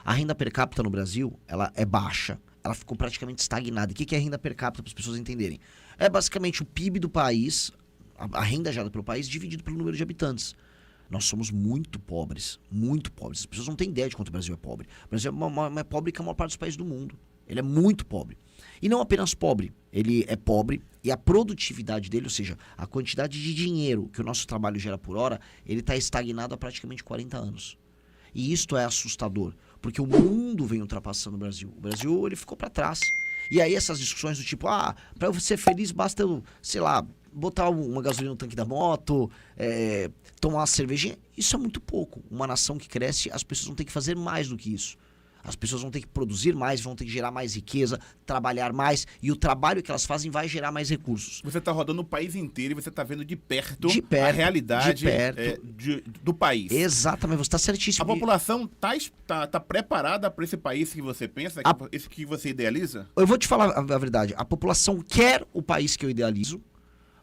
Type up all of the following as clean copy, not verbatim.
A renda per capita no Brasil, ela é baixa. Ela ficou praticamente estagnada. O que é renda per capita, para as pessoas entenderem? É basicamente o PIB do país, a renda gerada pelo país, dividido pelo número de habitantes. Nós somos muito pobres, muito pobres. As pessoas não têm ideia de quanto o Brasil é pobre. O Brasil é mais pobre que a maior parte dos países do mundo. Ele é muito pobre. E não apenas pobre, ele é pobre e a produtividade dele, ou seja, a quantidade de dinheiro que o nosso trabalho gera por hora, ele está estagnado há praticamente 40 anos. E isto é assustador, porque o mundo vem ultrapassando o Brasil. O Brasil, ele ficou para trás. E aí essas discussões do tipo, para eu ser feliz basta eu, sei lá, botar uma gasolina no tanque da moto, tomar uma cervejinha. Isso é muito pouco. Uma nação que cresce, as pessoas vão ter que fazer mais do que isso. As pessoas vão ter que produzir mais, vão ter que gerar mais riqueza, trabalhar mais, e o trabalho que elas fazem vai gerar mais recursos. Você está rodando o país inteiro e você está vendo de perto a realidade do país. Exatamente, você está certíssimo. A população tá preparada para esse país que você pensa, esse que você idealiza? Eu vou te falar a verdade. A população quer o país que eu idealizo,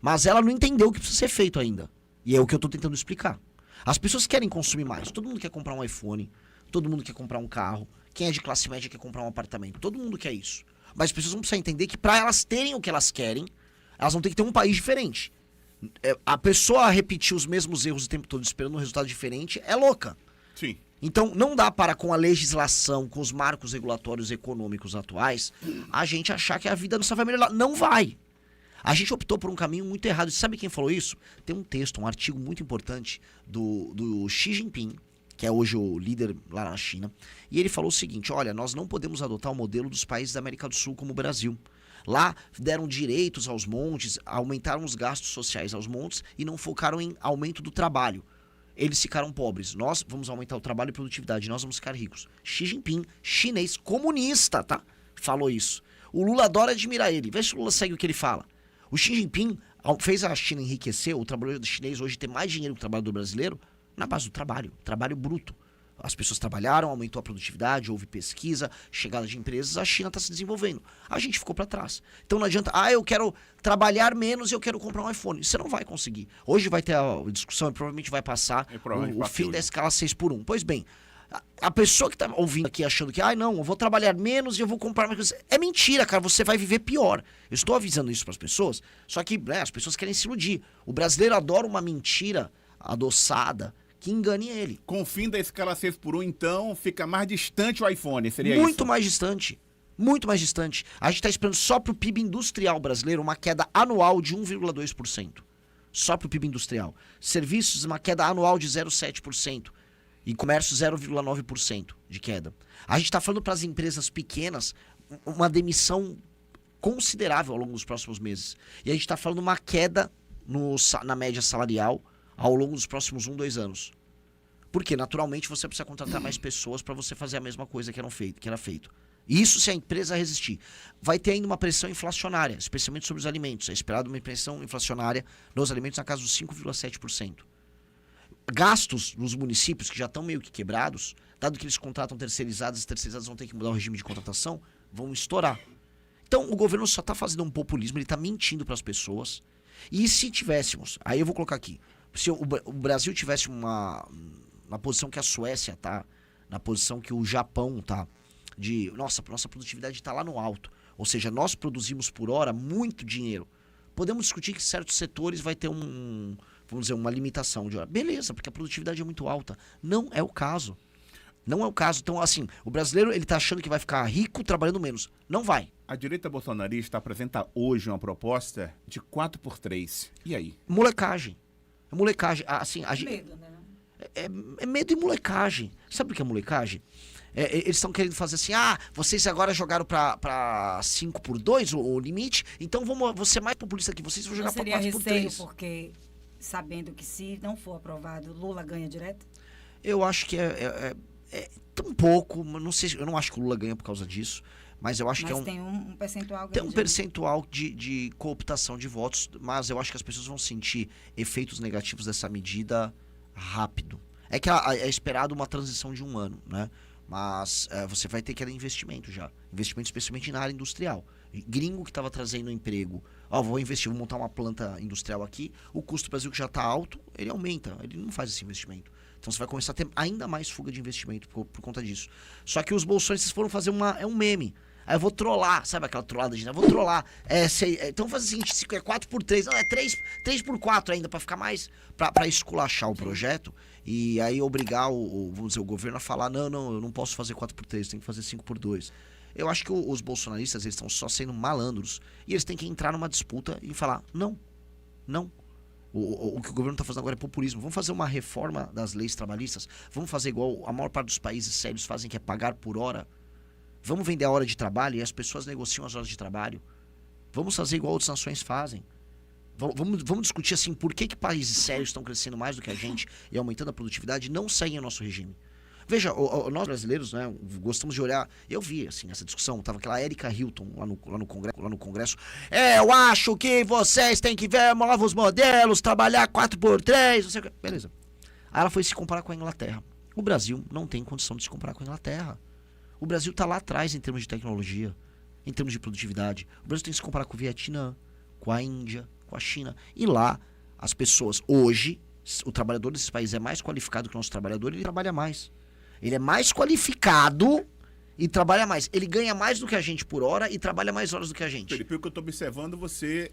mas ela não entendeu o que precisa ser feito ainda. E é o que eu estou tentando explicar. As pessoas querem consumir mais. Todo mundo quer comprar um iPhone, todo mundo quer comprar um carro. Quem é de classe média quer comprar um apartamento. Todo mundo quer isso. Mas as pessoas vão precisar entender que para elas terem o que elas querem, elas vão ter que ter um país diferente. A pessoa repetir os mesmos erros o tempo todo esperando um resultado diferente é louca. Sim. Então não dá para, com a legislação, com os marcos regulatórios econômicos atuais, a gente achar que a vida nossa vai melhorar. Não vai. A gente optou por um caminho muito errado. E sabe quem falou isso? Tem um texto, um artigo muito importante do Xi Jinping, que é hoje o líder lá na China, e ele falou o seguinte: olha, nós não podemos adotar o modelo dos países da América do Sul como o Brasil. Lá deram direitos aos montes, aumentaram os gastos sociais aos montes e não focaram em aumento do trabalho. Eles ficaram pobres. Nós vamos aumentar o trabalho e produtividade, nós vamos ficar ricos. Xi Jinping, chinês comunista, tá? Falou isso. O Lula adora admirar ele. Vê se o Lula segue o que ele fala. O Xi Jinping fez a China enriquecer, o trabalhador chinês hoje ter mais dinheiro que o trabalhador brasileiro, na base do trabalho bruto. As pessoas trabalharam, aumentou a produtividade, houve pesquisa, chegada de empresas, a China está se desenvolvendo. A gente ficou para trás. Então não adianta, eu quero trabalhar menos e eu quero comprar um iPhone. Você não vai conseguir. Hoje vai ter a discussão e provavelmente vai passar o fim da escala 6x1. Pois bem, a pessoa que está ouvindo aqui achando que, não, eu vou trabalhar menos e eu vou comprar mais coisas. É mentira, cara, você vai viver pior. Eu estou avisando isso para as pessoas, só que as pessoas querem se iludir. O brasileiro adora uma mentira adoçada que engane ele. Com o fim da escala 6x1, então, fica mais distante o iPhone, seria muito isso? Mais distante. Muito mais distante. A gente está esperando só para o PIB industrial brasileiro uma queda anual de 1,2%. Só para o PIB industrial. Serviços, uma queda anual de 0,7%. E comércio, 0,9% de queda. A gente está falando para as empresas pequenas uma demissão considerável ao longo dos próximos meses. E a gente está falando uma queda na média salarial ao longo dos próximos 2 anos. Porque, naturalmente, você precisa contratar mais pessoas para você fazer a mesma coisa que era feito. Isso se a empresa resistir. Vai ter ainda uma pressão inflacionária, especialmente sobre os alimentos. É esperado uma pressão inflacionária nos alimentos na casa dos 5,7%. Gastos nos municípios, que já estão meio que quebrados, dado que eles contratam terceirizados, as terceirizadas vão ter que mudar o regime de contratação, vão estourar. Então, o governo só está fazendo um populismo, ele está mentindo para as pessoas. E se tivéssemos, aí eu vou colocar aqui, se o Brasil tivesse na posição que a Suécia tá, na posição que o Japão tá, nossa produtividade está lá no alto, ou seja, nós produzimos por hora muito dinheiro. Podemos discutir que certos setores vai ter vamos dizer, uma limitação de hora. Beleza, porque a produtividade é muito alta. Não é o caso. Não é o caso. Então, assim, o brasileiro, ele tá achando que vai ficar rico trabalhando menos. Não vai. A direita bolsonarista apresenta hoje uma proposta de 4x3. E aí? Molecagem. É molecagem. Assim, Medo, né? É medo e molecagem. Sabe o que é molecagem? Eles estão querendo fazer assim, vocês agora jogaram pra 5x2 o limite, então vou ser mais populista que vocês, vou jogar pra 4x3. Porque, sabendo que se não for aprovado, Lula ganha direto? Eu acho que um pouco, não sei, eu não acho que o Lula ganha por causa disso, mas eu acho que tem um percentual grande. Tem um percentual de cooptação de votos, mas eu acho que as pessoas vão sentir efeitos negativos dessa medida rápido. É que é esperado uma transição de 1 ano, né? Mas você vai ter que ter investimento já. Investimento especialmente na área industrial. Gringo que estava trazendo emprego, vou investir, vou montar uma planta industrial aqui, o custo do Brasil que já está alto, ele aumenta, ele não faz esse investimento. Então você vai começar a ter ainda mais fuga de investimento por conta disso. Só que os bolsonaristas foram fazer um meme. Aí eu vou trollar, sabe aquela trollada de... Eu vou trollar. Então faz o seguinte, se é 4x3, não, é 3x4 ainda, pra ficar mais... Pra esculachar o projeto. E aí obrigar vamos dizer, o governo a falar, não, eu não posso fazer 4x3, tem que fazer 5x2. Eu acho que os bolsonaristas, eles estão só sendo malandros. E eles têm que entrar numa disputa e falar, não. O que o governo está fazendo agora é populismo. Vamos fazer uma reforma das leis trabalhistas? Vamos fazer igual a maior parte dos países sérios fazem, que é pagar por hora? Vamos vender a hora de trabalho e as pessoas negociam as horas de trabalho? Vamos fazer igual outras nações fazem? Vamos discutir assim, por que países sérios estão crescendo mais do que a gente e aumentando a produtividade e não seguem o nosso regime? Veja, nós brasileiros, né, gostamos de olhar... Eu vi, assim, essa discussão, tava aquela Erika Hilton lá no Congresso. Eu acho que vocês têm que ver novos modelos, trabalhar 4x3, não sei o que. Beleza. Aí ela foi se comparar com a Inglaterra. O Brasil não tem condição de se comparar com a Inglaterra. O Brasil tá lá atrás em termos de tecnologia, em termos de produtividade. O Brasil tem que se comparar com o Vietnã, com a Índia, com a China. E lá, as pessoas, hoje, o trabalhador desses países é mais qualificado que o nosso trabalhador, ele trabalha mais. Ele é mais qualificado e trabalha mais. Ele ganha mais do que a gente por hora e trabalha mais horas do que a gente. Felipe, pelo que eu estou observando, você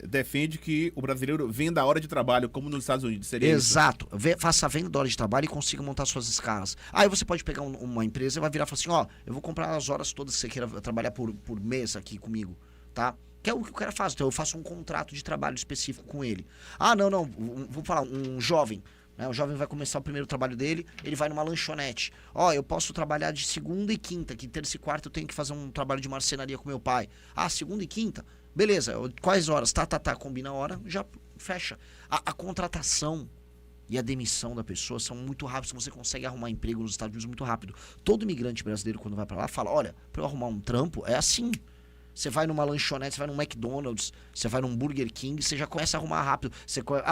defende que o brasileiro venda a hora de trabalho, como nos Estados Unidos. Seria exato. Faça a venda da hora de trabalho e consiga montar suas escalas. Aí você pode pegar uma empresa e vai virar e falar assim, ó, eu vou comprar as horas todas que você queira trabalhar por mês aqui comigo, tá? Que é o que o cara faz. Então eu faço um contrato de trabalho específico com ele. Ah, não, vou falar, um jovem... O jovem vai começar o primeiro trabalho dele, ele vai numa lanchonete. Eu posso trabalhar de segunda e quinta, que terça e quarta eu tenho que fazer um trabalho de marcenaria com meu pai. Ah, segunda e quinta? Beleza, quais horas? Tá, combina a hora, já fecha. A contratação e a demissão da pessoa são muito rápidas, você consegue arrumar emprego nos Estados Unidos muito rápido. Todo imigrante brasileiro, quando vai pra lá, fala, olha, pra eu arrumar um trampo, é assim. Você vai numa lanchonete, você vai num McDonald's, você vai num Burger King, você já começa a arrumar rápido.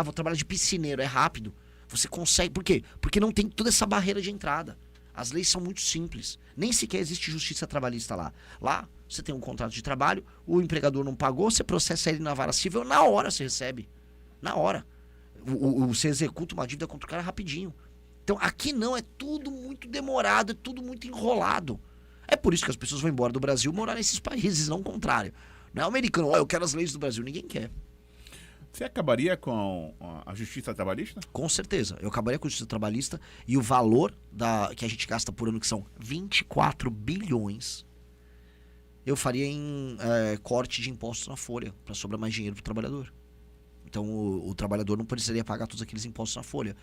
Vou trabalhar de piscineiro, é rápido. Você consegue, por quê? Porque não tem toda essa barreira de entrada. As leis são muito simples. Nem sequer existe justiça trabalhista lá. Lá, você tem um contrato de trabalho, o empregador não pagou, você processa ele na vara civil, na hora você recebe. Na hora. Você executa uma dívida contra o cara rapidinho. Então, aqui não, é tudo muito demorado, é tudo muito enrolado. É por isso que as pessoas vão embora do Brasil morar nesses países, não o contrário. Não é o americano, eu quero as leis do Brasil, ninguém quer. Você acabaria com a justiça trabalhista? Com certeza. Eu acabaria com a justiça trabalhista e o valor que a gente gasta por ano, que são 24 bilhões, eu faria em corte de impostos na folha, para sobrar mais dinheiro para o trabalhador. Então o trabalhador não precisaria pagar todos aqueles impostos na folha.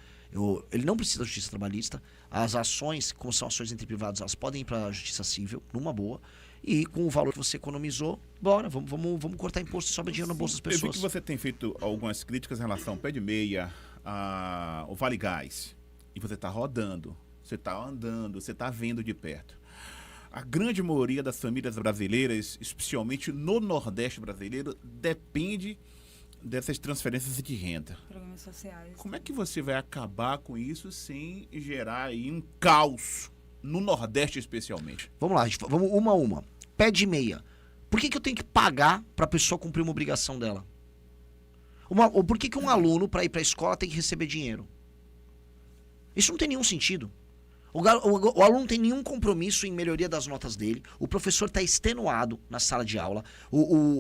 Ele não precisa da justiça trabalhista. As ações, como são ações entre privados, elas podem ir para a justiça civil, numa boa. E com o valor que você economizou, bora, vamos cortar imposto e sobra dinheiro na bolsa das pessoas. Eu vi que você tem feito algumas críticas em relação ao pé de meia, ao Vale Gás. E você está rodando, você está andando, você está vendo de perto. A grande maioria das famílias brasileiras, especialmente no Nordeste brasileiro, depende dessas transferências de renda. Programas sociais. Como é que você vai acabar com isso sem gerar aí um caos no Nordeste especialmente? Vamos lá, vamos uma a uma. Pé de meia. Por que eu tenho que pagar para a pessoa cumprir uma obrigação dela? Por que um aluno, para ir para a escola, tem que receber dinheiro? Isso não tem nenhum sentido. O aluno não tem nenhum compromisso em melhoria das notas dele. O professor está extenuado na sala de aula.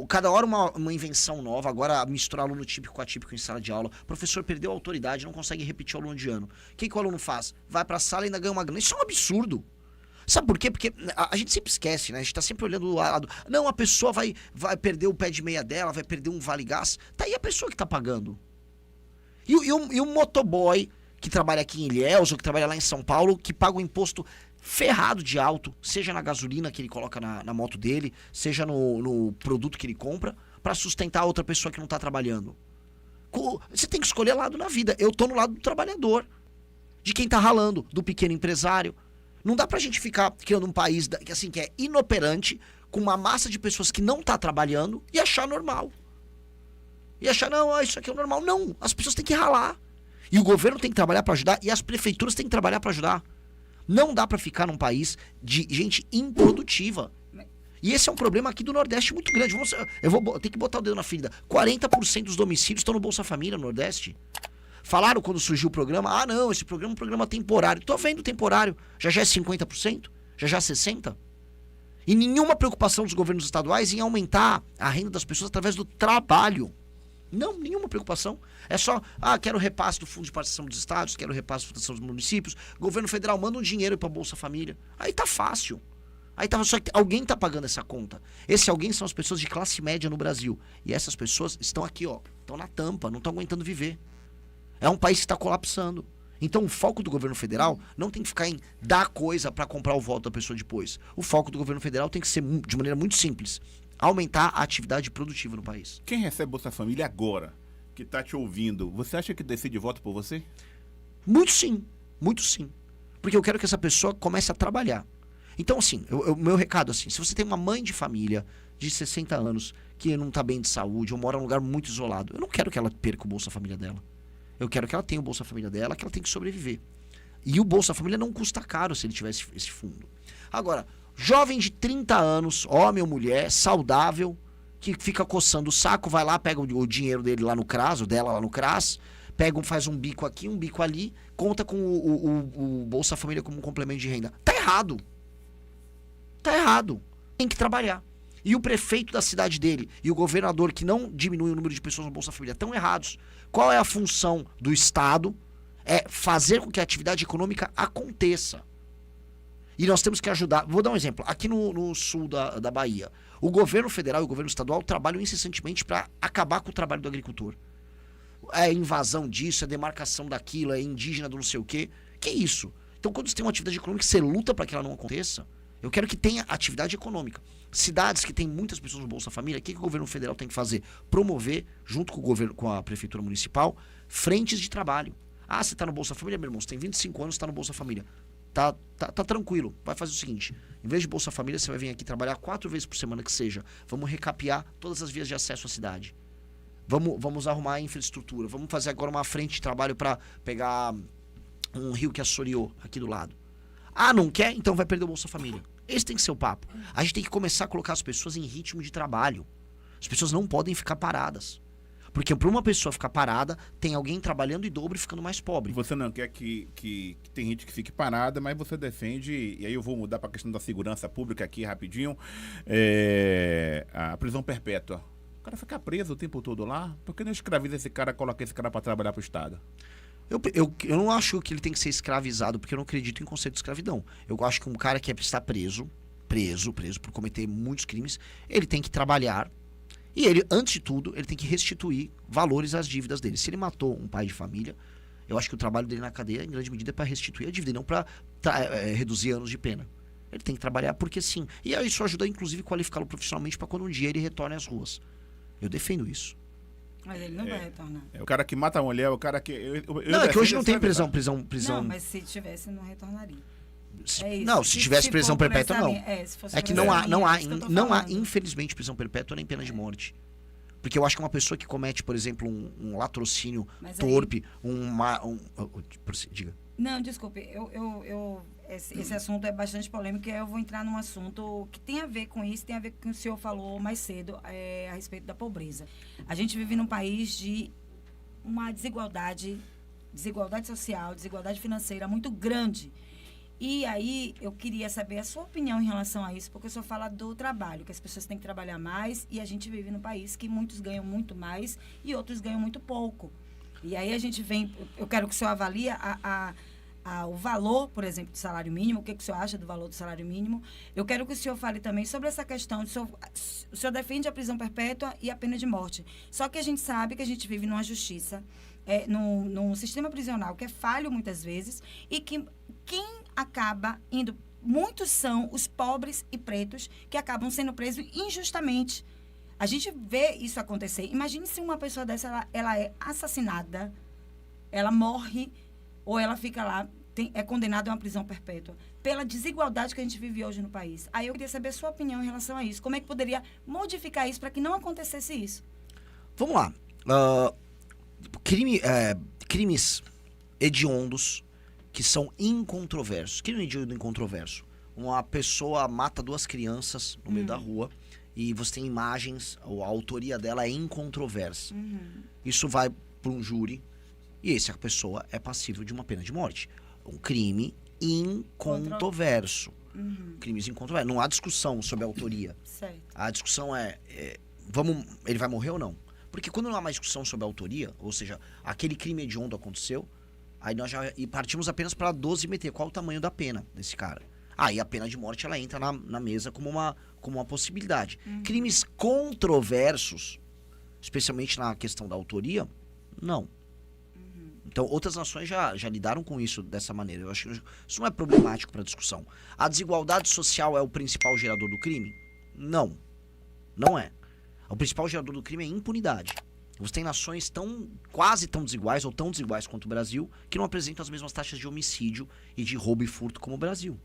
Cada hora uma invenção nova. Agora misturar aluno típico com atípico em sala de aula. O professor perdeu a autoridade, não consegue repetir o aluno de ano. O que o aluno faz? Vai para a sala e ainda ganha uma grana. Isso é um absurdo. Sabe por quê? Porque a gente sempre esquece, né? A gente está sempre olhando do lado. Não, a pessoa vai perder o pé de meia dela, vai perder um vale gás. Tá aí a pessoa que está pagando. E o motoboy que trabalha aqui em Ilhéus ou que trabalha lá em São Paulo, que paga um imposto ferrado de alto, seja na gasolina que ele coloca na moto dele, seja no produto que ele compra, para sustentar a outra pessoa que não está trabalhando. Você tem que escolher lado na vida. Eu tô no lado do trabalhador, de quem tá ralando, do pequeno empresário. Não dá pra gente ficar criando um país que é inoperante, com uma massa de pessoas que não tá trabalhando e achar normal. E achar, não, isso aqui é normal. Não, as pessoas têm que ralar. E o governo tem que trabalhar para ajudar e as prefeituras têm que trabalhar para ajudar. Não dá para ficar num país de gente improdutiva. E esse é um problema aqui do Nordeste muito grande. Eu vou ter que botar o dedo na ferida. 40% dos domicílios estão no Bolsa Família no Nordeste. Falaram quando surgiu o programa, não, esse programa é um programa temporário. Tô vendo temporário. Já é 50%? Já é 60%? E nenhuma preocupação dos governos estaduais em aumentar a renda das pessoas através do trabalho. Não, nenhuma preocupação. É só, quero repasse do Fundo de Participação dos Estados, quero repasse da Fundação dos Municípios. Governo federal manda um dinheiro para Bolsa Família. Aí tá fácil. Só que alguém tá pagando essa conta. Esse alguém são as pessoas de classe média no Brasil. E essas pessoas estão aqui, estão na tampa, não estão aguentando viver. É um país que está colapsando. Então o foco do governo federal não tem que ficar em dar coisa para comprar o voto da pessoa depois. O foco do governo federal tem que ser de maneira muito simples. Aumentar a atividade produtiva no país. Quem recebe Bolsa Família agora, que está te ouvindo, você acha que decide voto por você? Muito sim. Porque eu quero que essa pessoa comece a trabalhar. Então, assim, o meu recado, assim, se você tem uma mãe de família de 60 anos que não está bem de saúde ou mora num lugar muito isolado, eu não quero que ela perca o Bolsa Família dela. Eu quero que ela tenha o Bolsa Família dela, que ela tem que sobreviver. E o Bolsa Família não custa caro se ele tivesse esse fundo. Agora, jovem de 30 anos, homem ou mulher, saudável, que fica coçando o saco, vai lá, pega o dinheiro dele lá no CRAS, ou dela lá no CRAS, faz um bico aqui, um bico ali, conta com o Bolsa Família como um complemento de renda. Tá errado. Tem que trabalhar. E o prefeito da cidade dele e o governador que não diminui o número de pessoas no Bolsa Família estão errados. Qual é a função do Estado? É fazer com que a atividade econômica aconteça. E nós temos que ajudar. Vou dar um exemplo. Aqui no sul da Bahia, o governo federal e o governo estadual trabalham incessantemente para acabar com o trabalho do agricultor. É invasão disso, é demarcação daquilo, é indígena do não sei o quê. Que isso? Então, quando você tem uma atividade econômica, você luta para que ela não aconteça. Eu quero que tenha atividade econômica. Cidades que tem muitas pessoas no Bolsa Família, o que o governo federal tem que fazer? Promover, junto com o governo, com a prefeitura municipal, frentes de trabalho. Você está no Bolsa Família, meu irmão, você tem 25 anos, está no Bolsa Família. Tá tranquilo. Vai fazer o seguinte, em vez de Bolsa Família, você vai vir aqui trabalhar 4 vezes por semana que seja. Vamos recapear todas as vias de acesso à cidade. Vamos arrumar a infraestrutura. Vamos fazer agora uma frente de trabalho para pegar um rio que assoreou aqui do lado. Não quer? Então vai perder o Bolsa Família. Esse tem que ser o papo. A gente tem que começar a colocar as pessoas em ritmo de trabalho. As pessoas não podem ficar paradas. Porque para uma pessoa ficar parada, tem alguém trabalhando em dobro e ficando mais pobre. Você não quer que tem gente que fique parada, mas você defende, e aí eu vou mudar para a questão da segurança pública aqui rapidinho, a prisão perpétua. O cara fica preso o tempo todo lá, por que não escraviza esse cara, coloca esse cara para trabalhar para o Estado? Eu não acho que ele tem que ser escravizado, porque eu não acredito em conceito de escravidão. Eu acho que um cara que está preso por cometer muitos crimes, ele tem que trabalhar e ele, antes de tudo, ele tem que restituir valores às dívidas dele. Se ele matou um pai de família, eu acho que o trabalho dele na cadeia, em grande medida, é para restituir a dívida e não para reduzir anos de pena. Ele tem que trabalhar porque sim. E isso ajuda, inclusive, a qualificá-lo profissionalmente para quando um dia ele retorne às ruas. Eu defendo isso. Mas ele não vai retornar. O cara que mata a mulher, o cara que... é que hoje não tem prisão. Não, mas se tivesse, não retornaria. Se tivesse prisão perpétua, não. É que não há, infelizmente, prisão perpétua nem pena de morte. Porque eu acho que uma pessoa que comete, por exemplo, um latrocínio torpe, diga. Não, desculpe, esse assunto é bastante polêmico e eu vou entrar num assunto que tem a ver com isso, tem a ver com o que o senhor falou mais cedo a respeito da pobreza. A gente vive num país de uma desigualdade social, desigualdade financeira muito grande. E aí eu queria saber a sua opinião em relação a isso, porque o senhor fala do trabalho, que as pessoas têm que trabalhar mais e a gente vive num país que muitos ganham muito mais e outros ganham muito pouco. E aí a gente vem, eu quero que o senhor avalie o valor, por exemplo, do salário mínimo, o que o senhor acha do valor do salário mínimo. Eu quero que o senhor fale também sobre essa questão, o senhor defende a prisão perpétua e a pena de morte. Só que a gente sabe que a gente vive numa justiça, num sistema prisional que é falho muitas vezes e que quem acaba indo, muitos são os pobres e pretos que acabam sendo presos injustamente. A gente vê isso acontecer. Imagine se uma pessoa dessa, ela é assassinada, ela morre ou ela fica lá, é condenada a uma prisão perpétua. Pela desigualdade que a gente vive hoje no país. Aí eu queria saber a sua opinião em relação a isso. Como é que poderia modificar isso para que não acontecesse isso? Vamos lá. Crimes hediondos que são incontroversos. Crime hediondo incontroverso. Uma pessoa mata 2 crianças no meio da rua e você tem imagens, ou a autoria dela é incontroversa. Isso vai para um júri E essa pessoa é passível de uma pena de morte. Um crime incontroverso. Crimes incontroversos. Não há discussão sobre a autoria. Certo. A discussão ele vai morrer ou não? Porque quando não há mais discussão sobre a autoria, ou seja, aquele crime hediondo aconteceu, aí nós já partimos apenas para dosimetria. Qual o tamanho da pena desse cara? Aí a pena de morte ela entra na mesa como uma possibilidade. Crimes controversos, especialmente na questão da autoria, não. Então, outras nações já lidaram com isso dessa maneira. Eu acho que isso não é problemático para discussão. A desigualdade social é o principal gerador do crime? Não. Não é. O principal gerador do crime é impunidade. Você tem nações quase tão desiguais ou tão desiguais quanto o Brasil que não apresentam as mesmas taxas de homicídio e de roubo e furto como o Brasil.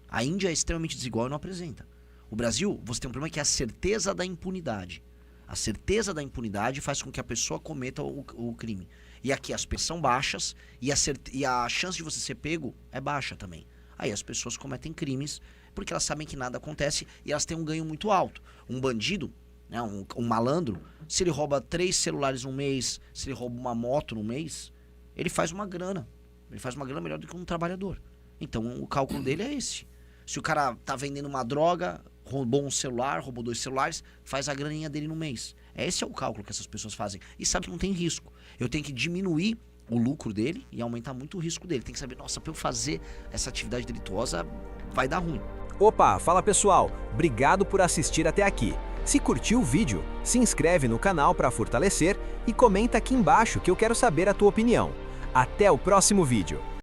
A Índia é extremamente desigual e não apresenta. O Brasil, você tem um problema que é a certeza da impunidade. A certeza da impunidade faz com que a pessoa cometa o crime. E aqui as penas são baixas e a chance de você ser pego é baixa também. Aí as pessoas cometem crimes porque elas sabem que nada acontece e elas têm um ganho muito alto. Um bandido, né, um malandro, se ele rouba 3 celulares no mês, se ele rouba uma moto no mês, ele faz uma grana. Ele faz uma grana melhor do que um trabalhador. Então o cálculo dele é esse. Se o cara tá vendendo uma droga, roubou um celular, roubou 2 celulares, faz a graninha dele no mês. Esse é o cálculo que essas pessoas fazem. E sabe que não tem risco. Eu tenho que diminuir o lucro dele e aumentar muito o risco dele. Tem que saber, nossa, para eu fazer essa atividade delituosa vai dar ruim. Opa, fala pessoal, obrigado por assistir até aqui. Se curtiu o vídeo, se inscreve no canal para fortalecer e comenta aqui embaixo que eu quero saber a tua opinião. Até o próximo vídeo.